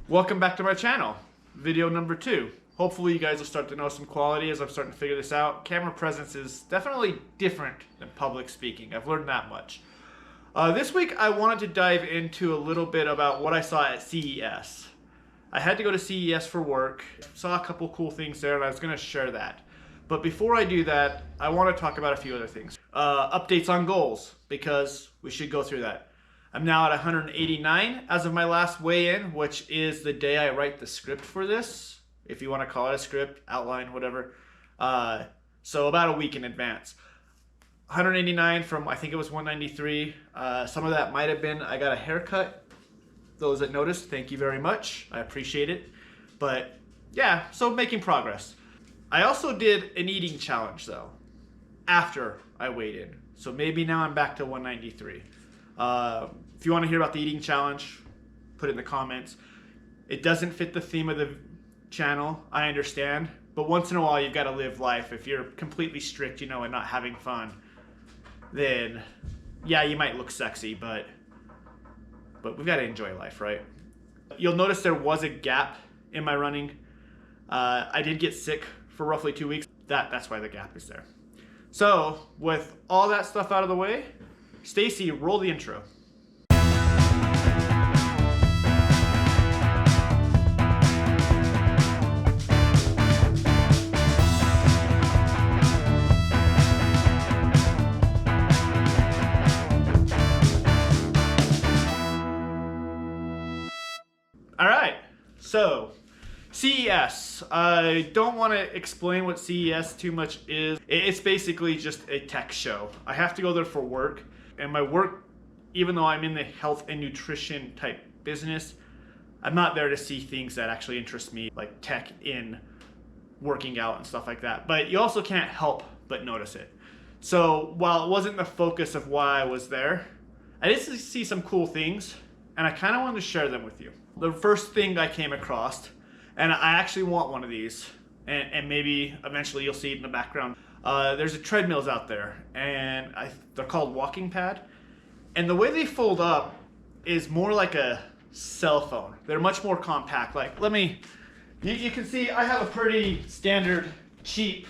Welcome back to my channel, video number 2. Hopefully you guys will start to know some quality as I'm starting to figure this out. Camera presence is definitely different than public speaking. I've learned that much. This week I wanted to dive into a little bit about what I saw at CES. I had to go to CES for work, saw a couple cool things there, and I was going to share that. But before I do that, I want to talk about a few other things. Updates on goals, because we should go through that. I'm now at 189 as of my last weigh-in, which is the day I write the script for this, if you want to call it a script, outline, whatever. So about a week in advance. 189 from, I think it was 193. Some of that might have been I got a haircut. Those that noticed, thank you very much. I appreciate it. But yeah, so making progress. I also did an eating challenge though, after I weighed in. So maybe now I'm back to 193. If you want to hear about the eating challenge, put it in the comments. It doesn't fit the theme of the channel, I understand. But once in a while, you've got to live life. If you're completely strict, and not having fun, then yeah, you might look sexy, but we've got to enjoy life, right? You'll notice there was a gap in my running. I did get sick for roughly 2 weeks. That's why the gap is there. So with all that stuff out of the way, Stacy, roll the intro. All right, so CES. I don't want to explain what CES too much is. It's basically just a tech show. I have to go there for work. And my work, even though I'm in the health and nutrition type business, I'm not there to see things that actually interest me, like tech in working out and stuff like that. But you also can't help but notice it. So while it wasn't the focus of why I was there, I did see some cool things, and I kind of wanted to share them with you. The first thing I came across, and I actually want one of these, and maybe eventually you'll see it in the background. There's treadmills out there, and they're called walking pad. And the way they fold up is more like a cell phone. They're much more compact. Like, you can see I have a pretty standard, cheap,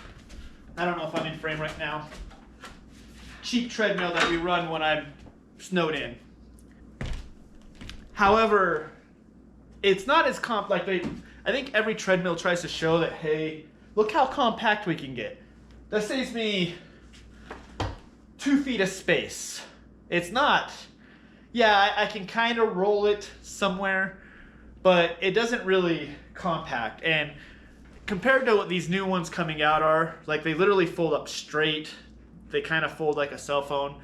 I don't know if I'm in frame right now, cheap treadmill that we run when I'm snowed in. However, it's not as I think every treadmill tries to show that, hey, look how compact we can get. That saves me 2 feet of space. It's not, yeah, I can kind of roll it somewhere, but it doesn't really compact. And compared to what these new ones coming out are, like they literally fold up straight. They kind of fold like a cell phone.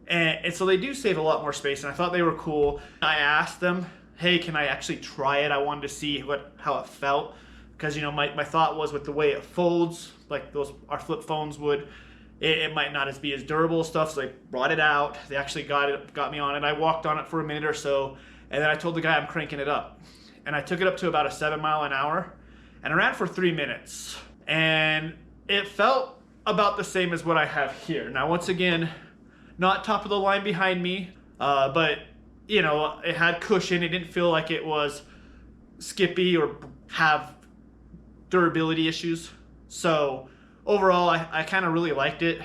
And so they do save a lot more space, and I thought they were cool. I asked them, hey, can I actually try it? I wanted to see how it felt. Because my thought was with the way it folds, like our flip phones would, it might not be as durable stuff. So they brought it out. They actually got me on it. I walked on it for a minute or so, and then I told the guy I'm cranking it up. And I took it up to about a 7 mile an hour, and I ran for 3 minutes. And it felt about the same as what I have here. Now, once again, not top of the line behind me, but it had cushion. It didn't feel like it was skippy or have durability issues. So overall, I kind of really liked it.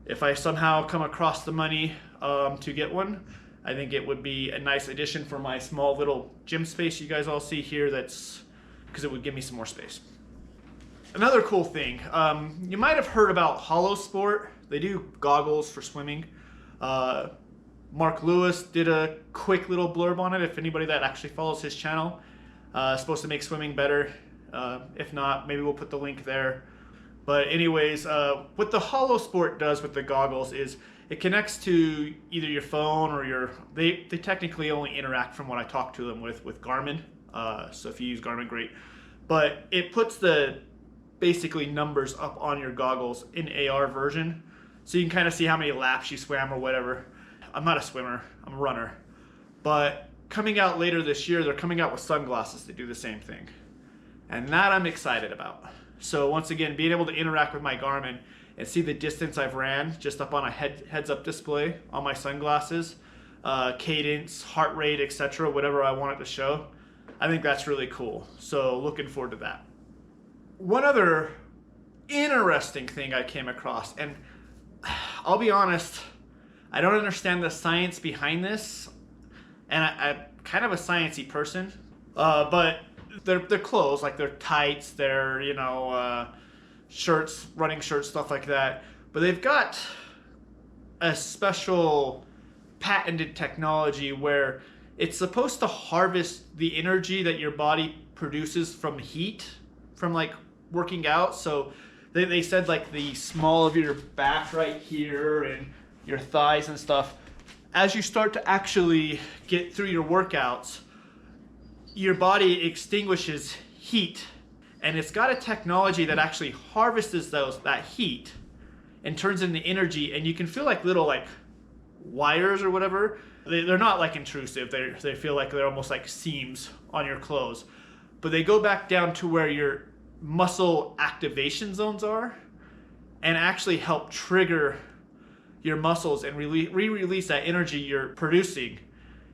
If I somehow come across the money to get one, I think it would be a nice addition for my small little gym space you guys all see here. That's because it would give me some more space. Another cool thing, you might have heard about Hollow Sport. They do goggles for swimming. Mark Lewis did a quick little blurb on it. If anybody that actually follows his channel, supposed to make swimming better. If not, maybe we'll put the link there. But anyways, what the Hollow Sport does with the goggles is it connects to either your phone or they technically only interact from what I talked to them with Garmin. So if you use Garmin, great. But it puts the basically numbers up on your goggles in AR version. So you can kind of see how many laps you swam or whatever. I'm not a swimmer, I'm a runner. But coming out later this year, they're coming out with sunglasses that do the same thing. And that I'm excited about. So once again, being able to interact with my Garmin and see the distance I've ran just up on a heads-up display on my sunglasses cadence, heart rate, etc., whatever I want it to show. I think that's really cool. So looking forward to that. One other interesting thing I came across, and I'll be honest, I don't understand the science behind this, and I'm kind of a sciencey person, but they're clothes, like they're tights, they're, shirts, running shirts, stuff like that. But they've got a special patented technology where it's supposed to harvest the energy that your body produces from heat, from like working out. So they said like the small of your back right here and your thighs and stuff, as you start to actually get through your workouts, your body extinguishes heat, and it's got a technology that actually harvests that heat and turns into energy, and you can feel like little like wires or whatever. They're not like intrusive. They feel like they're almost like seams on your clothes, but they go back down to where your muscle activation zones are and actually help trigger your muscles and re-release that energy you're producing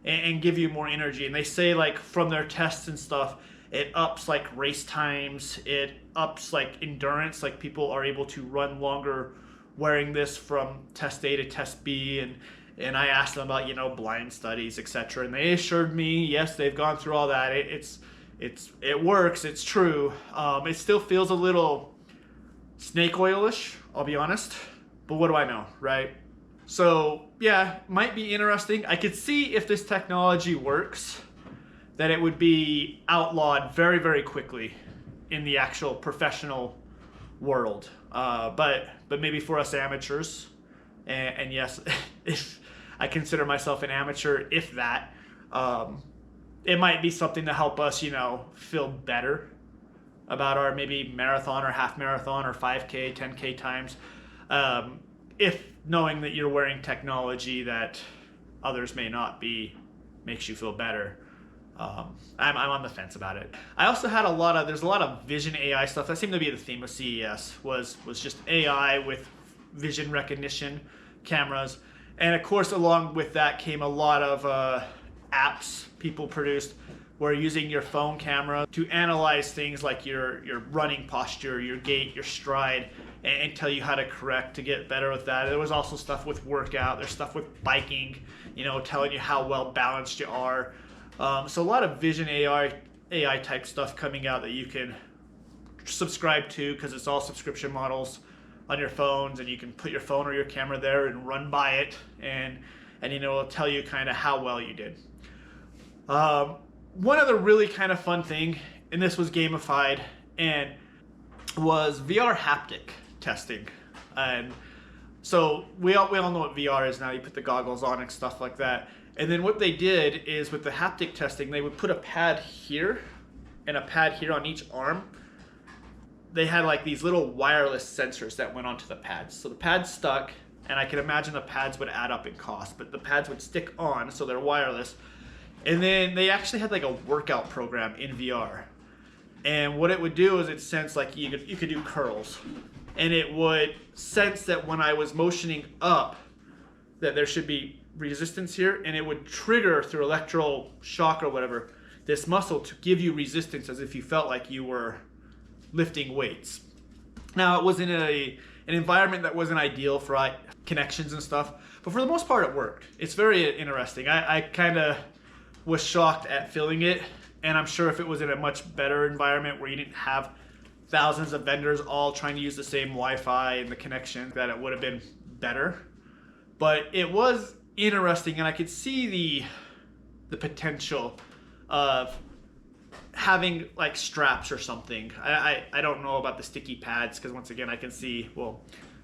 and give you more energy. And they say like from their tests and stuff, it ups like race times, it ups like endurance, like people are able to run longer wearing this from test A to test B. And I asked them about, blind studies, etc. And they assured me, yes, they've gone through all that. It works, it's true. It still feels a little snake oil-ish, I'll be honest. But what do I know, right? So yeah, might be interesting. I could see if this technology works, that it would be outlawed very, very quickly in the actual professional world. But maybe for us amateurs, and yes, if I consider myself an amateur, if that, it might be something to help us, feel better about our maybe marathon or half marathon or 5K, 10K times. If knowing that you're wearing technology that others may not be makes you feel better. I'm on the fence about it. I also had there's a lot of vision AI stuff. That seemed to be the theme of CES, was just AI with vision recognition cameras. And of course, along with that came a lot of apps people produced where using your phone camera to analyze things like your running posture, your gait, your stride, and tell you how to correct to get better with that. There was also stuff with workout. There's stuff with biking, telling you how well balanced you are. So a lot of vision AI type stuff coming out that you can subscribe to, because it's all subscription models on your phones, and you can put your phone or your camera there and run by it, and it'll tell you kind of how well you did. One other really kind of fun thing, and this was gamified, and was VR haptic testing. And so we all know what VR is now. You put the goggles on and stuff like that. And then what they did is with the haptic testing, they would put a pad here and a pad here on each arm. They had like these little wireless sensors that went onto the pads. So the pads stuck, and I can imagine the pads would add up in cost, but the pads would stick on, so they're wireless. And then they actually had like a workout program in VR. And what it would do is it sense like you could do curls. And it would sense that when I was motioning up, that there should be resistance here, and it would trigger through electrical shock or whatever this muscle to give you resistance as if you felt like you were lifting weights. Now, it was in an environment that wasn't ideal for connections and stuff, but for the most part it worked. It's very interesting. I kind of was shocked at feeling it, and I'm sure if it was in a much better environment where you didn't have thousands of vendors all trying to use the same Wi-Fi and the connection, that it would have been better. But it was interesting, and I could see the potential of having like straps or something. I don't know about the sticky pads, because once again I can see, well,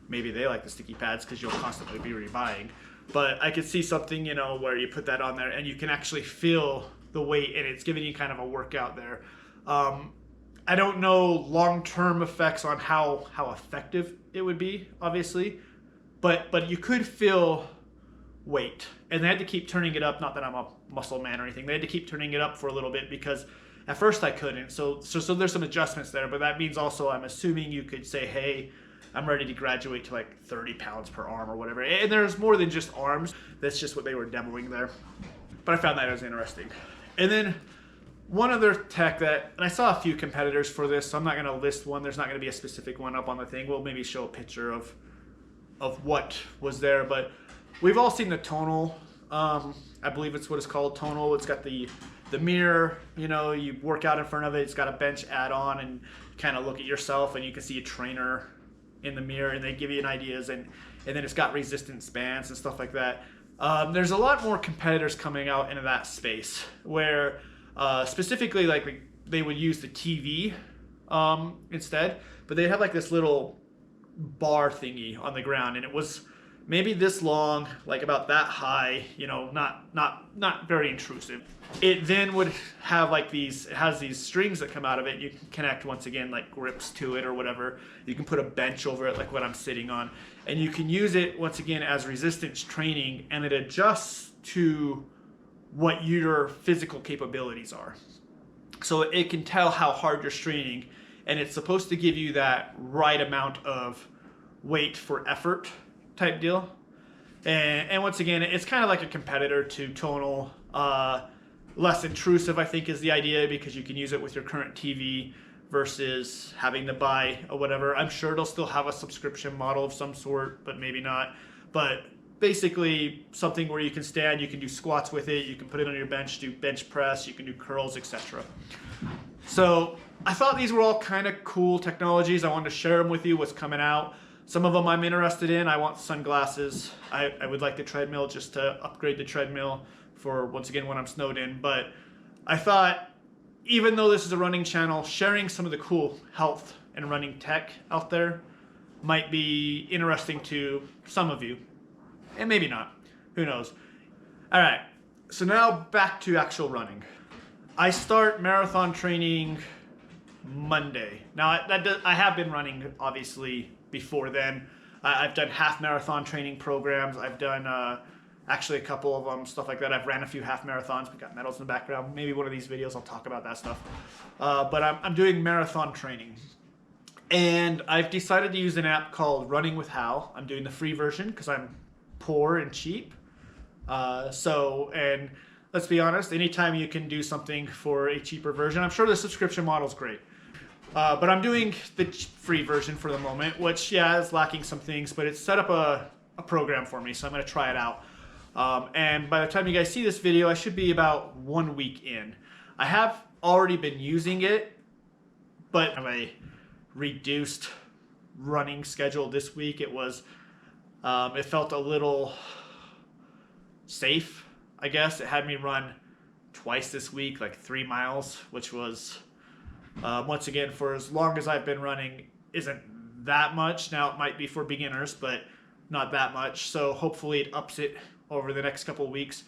maybe they like the sticky pads because you'll constantly be rebuying. But I could see something, where you put that on there and you can actually feel the weight, and it's giving you kind of a workout there. I don't know long-term effects on how effective it would be, obviously, but you could feel weight, and they had to keep turning it up. Not that I'm a muscle man or anything. They had to keep turning it up for a little bit because at first I couldn't. So there's some adjustments there, but that means also I'm assuming you could say, hey, I'm ready to graduate to like 30 pounds per arm or whatever. And there's more than just arms. That's just what they were demoing there. But I found that as interesting. And then one other tech that, and I saw a few competitors for this, so I'm not going to list one. There's not going to be a specific one up on the thing. We'll maybe show a picture of what was there. But we've all seen the tonal. I believe it's what it's called, tonal. It's got the mirror, you know, you work out in front of it. It's got a bench add-on and kind of look at yourself and you can see a trainer in the mirror and they give you an ideas and then it's got resistance bands and stuff like that. There's a lot more competitors coming out into that space where specifically like they would use the TV instead, but they have like this little bar thingy on the ground and it was maybe this long, like about that high, you know, not very intrusive. It then would have like it has these strings that come out of it. You can connect once again like grips to it or whatever. You can put a bench over it like what I'm sitting on. And you can use it once again as resistance training and it adjusts to what your physical capabilities are. So it can tell how hard you're straining and it's supposed to give you that right amount of weight for effort type deal. And once again, it's kind of like a competitor to tonal. Less intrusive, I think, is the idea because you can use it with your current TV versus having to buy or whatever. I'm sure it'll still have a subscription model of some sort, but maybe not. But basically something where you can stand, you can do squats with it, you can put it on your bench, do bench press, you can do curls, etc. So I thought these were all kind of cool technologies. I wanted to share them with you, what's coming out. Some of them I'm interested in. I want sunglasses. I would like the treadmill just to upgrade the treadmill for, once again, when I'm snowed in. But I thought, even though this is a running channel, sharing some of the cool health and running tech out there might be interesting to some of you. And maybe not. Who knows? All right. So now back to actual running. I start marathon training Monday. Now, I have been running, obviously, before then. I've done half marathon training programs. I've done actually a couple of them, stuff like that. I've ran a few half marathons. We got medals in the background. Maybe one of these videos I'll talk about that stuff. But I'm doing marathon training. And I've decided to use an app called Running with Hal. I'm doing the free version because I'm poor and cheap. And let's be honest, anytime you can do something for a cheaper version, I'm sure the subscription model is great. But I'm doing the free version for the moment, which, yeah, is lacking some things, but it's set up a program for me, so I'm going to try it out. And by the time you guys see this video, I should be about 1 week in. I have already been using it, but I have a reduced running schedule this week. It felt a little safe, I guess. It had me run twice this week, like 3 miles, which was, once again, for as long as I've been running, isn't that much. Now, it might be for beginners, but not that much. So hopefully it ups it over the next couple of weeks.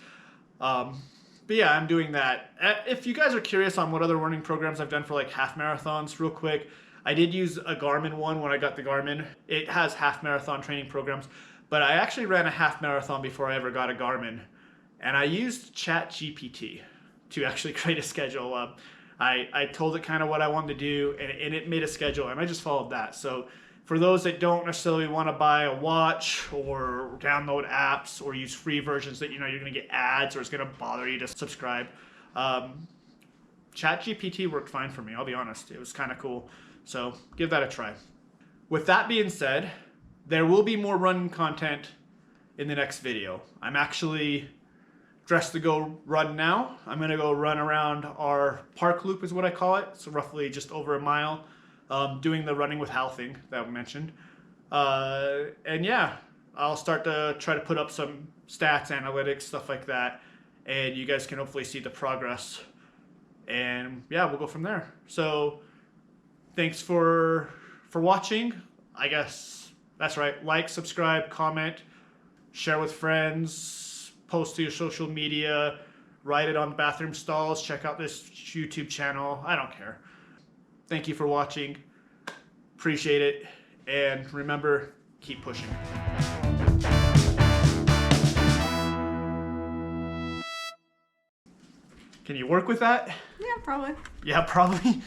But yeah, I'm doing that. If you guys are curious on what other running programs I've done for like half marathons, real quick, I did use a Garmin one when I got the Garmin. It has half marathon training programs, but I actually ran a half marathon before I ever got a Garmin. And I used ChatGPT to actually create a schedule. I told it kind of what I wanted to do, and it made a schedule, and I just followed that. So for those that don't necessarily want to buy a watch or download apps or use free versions that you know you're going to get ads or it's going to bother you to subscribe, ChatGPT worked fine for me, I'll be honest. It was kind of cool. So give that a try. With that being said, there will be more running content in the next video. I'm actually dressed to go run now. I'm going to go run around our park loop is what I call it. So roughly just over a mile. Doing the running with Hal thing that we mentioned. And yeah, I'll start to try to put up some stats, analytics, stuff like that. And you guys can hopefully see the progress. And yeah, we'll go from there. So thanks for watching. I guess that's right. Like, subscribe, comment, share with friends, post to your social media, write it on bathroom stalls, check out this YouTube channel. I don't care. Thank you for watching. Appreciate it. And remember, keep pushing. Can you work with that? Yeah, probably. Yeah, probably.